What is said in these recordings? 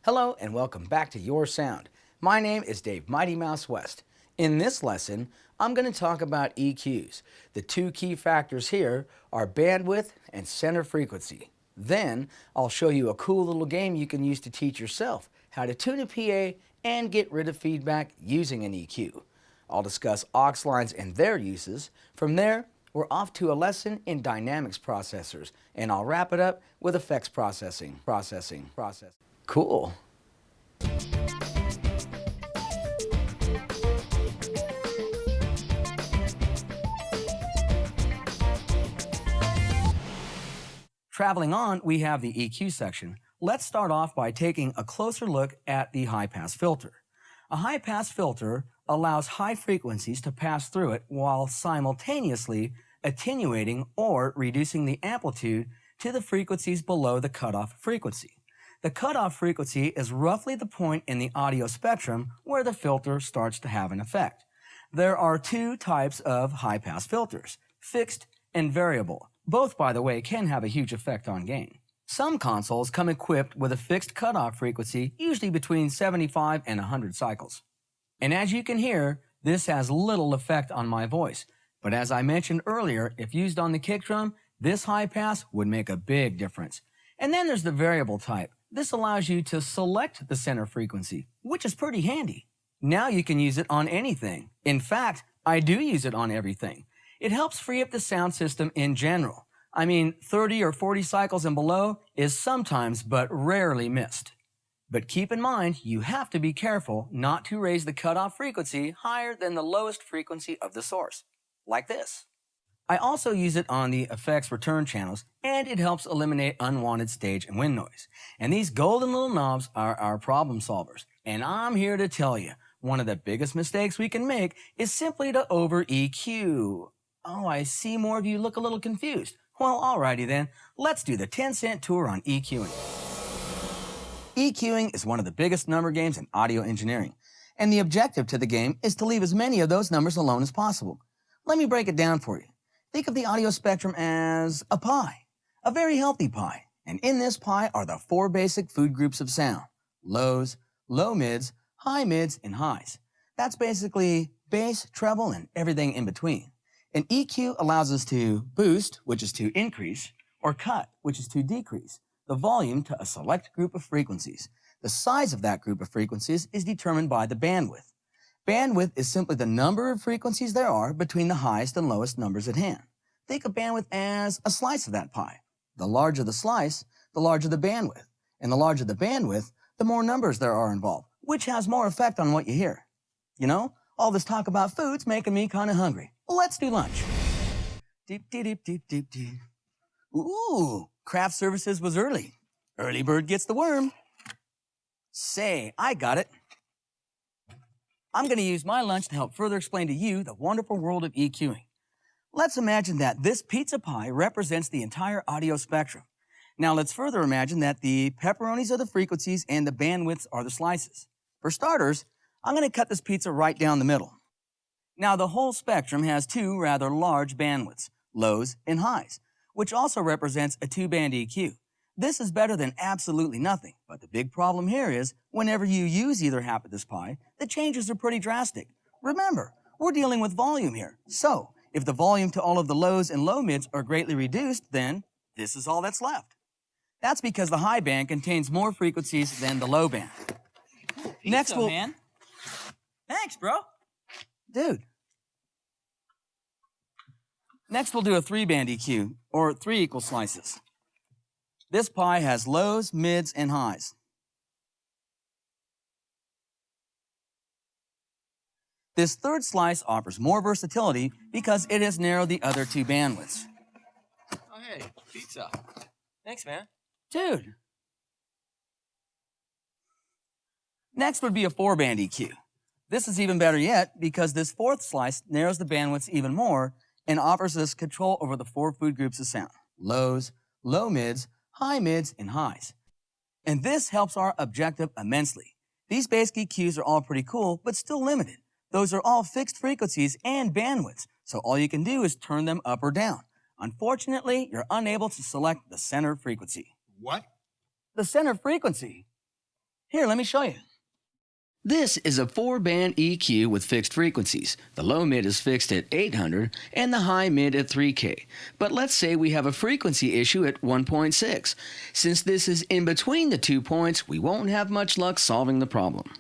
Hello and welcome back to Your Sound. My name is Dave Mighty Mouse West. In this lesson, I'm going to talk about EQs. The two key factors here are bandwidth and center frequency. Then, I'll show you a cool little game you can use to teach yourself how to tune a PA and get rid of feedback using an EQ. I'll discuss aux lines and their uses. From there, we're off to a lesson in dynamics processors, and I'll wrap it up with effects processing. Cool. Traveling on, we have the EQ section. Let's start off by taking a closer look at the high-pass filter. A high-pass filter allows high frequencies to pass through it while simultaneously attenuating or reducing the amplitude to the frequencies below the cutoff frequency. The cutoff frequency is roughly the point in the audio spectrum where the filter starts to have an effect. There are two types of high-pass filters, fixed and variable. Both, by the way, can have a huge effect on gain. Some consoles come equipped with a fixed cutoff frequency, usually between 75 and 100 cycles. And as you can hear, this has little effect on my voice. But as I mentioned earlier, if used on the kick drum, this high pass would make a big difference. And then there's the variable type. This allows you to select the center frequency, which is pretty handy. Now you can use it on anything. In fact, I do use it on everything. It helps free up the sound system in general. I mean, 30 or 40 cycles and below is sometimes but rarely missed. But keep in mind, you have to be careful not to raise the cutoff frequency higher than the lowest frequency of the source, like this. I also use it on the effects return channels, and it helps eliminate unwanted stage and wind noise. And these golden little knobs are our problem solvers. And I'm here to tell you, one of the biggest mistakes we can make is simply to over-EQ. Oh, I see more of you look a little confused. Well, alrighty then, let's do the 10-cent tour on EQing. EQing is one of the biggest number games in audio engineering, and the objective to the game is to leave as many of those numbers alone as possible. Let me break it down for you. Think of the audio spectrum as a pie, a very healthy pie, and in this pie are the four basic food groups of sound: lows, low mids, high mids, and highs. That's basically bass, treble, and everything in between. An EQ allows us to boost, which is to increase, or cut, which is to decrease, the volume to a select group of frequencies. The size of that group of frequencies is determined by the bandwidth. Bandwidth is simply the number of frequencies there are between the highest and lowest numbers at hand. Think of bandwidth as a slice of that pie. The larger the slice, the larger the bandwidth. And the larger the bandwidth, the more numbers there are involved, which has more effect on what you hear. You know, all this talk about food's making me kind of hungry. Well, let's do lunch. Deep, deep, deep, deep, deep, deep. Ooh, craft services was early. Early bird gets the worm. Say, I got it. I'm going to use my lunch to help further explain to you the wonderful world of EQing. Let's imagine that this pizza pie represents the entire audio spectrum. Now let's further imagine that the pepperonis are the frequencies and the bandwidths are the slices. For starters, I'm going to cut this pizza right down the middle. Now the whole spectrum has two rather large bandwidths, lows and highs, which also represents a two-band EQ. This is better than absolutely nothing, but the big problem here is whenever you use either half of this pie, the changes are pretty drastic. Remember, we're dealing with volume here, so if the volume to all of the lows and low mids are greatly reduced, then this is all that's left. That's because the high band contains more frequencies than the low band. Next we'll... man. Thanks, bro. Dude. Next we'll do a three-band EQ, or 3 equal slices. This pie has lows, mids, and highs. This third slice offers more versatility because it has narrowed the other two bandwidths. Oh, hey, pizza. Thanks, man. Dude. Next would be a 4-band EQ. This is even better yet because this fourth slice narrows the bandwidths even more and offers us control over the 4 food groups of sound: lows, low mids, high mids, and highs. And this helps our objective immensely. These basic EQs are all pretty cool, but still limited. Those are all fixed frequencies and bandwidths, so all you can do is turn them up or down. Unfortunately, you're unable to select the center frequency. What? The center frequency. Here, let me show you. This is a 4-band EQ with fixed frequencies. The low mid is fixed at 800 and the high mid at 3K. But let's say we have a frequency issue at 1.6. Since this is in between the 2 points, we won't have much luck solving the problem.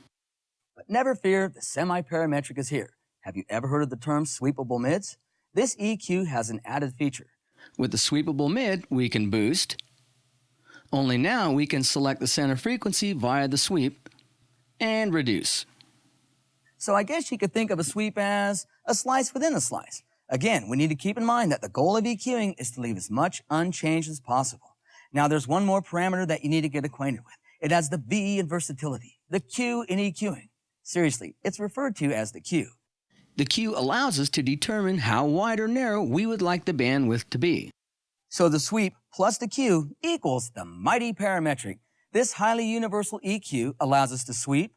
But never fear, the semi-parametric is here. Have you ever heard of the term sweepable mids? This EQ has an added feature. With the sweepable mid, we can boost. Only now we can select the center frequency via the sweep and reduce. So I guess you could think of a sweep as a slice within a slice. Again, we need to keep in mind that the goal of EQing is to leave as much unchanged as possible. Now there's one more parameter that you need to get acquainted with. It has the V in versatility, the Q in EQing. Seriously, it's referred to as the Q. The Q allows us to determine how wide or narrow we would like the bandwidth to be. So the sweep plus the Q equals the mighty parametric. This highly universal EQ allows us to sweep,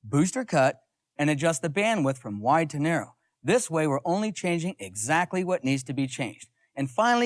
boost or cut, and adjust the bandwidth from wide to narrow. This way we're only changing exactly what needs to be changed. And finally,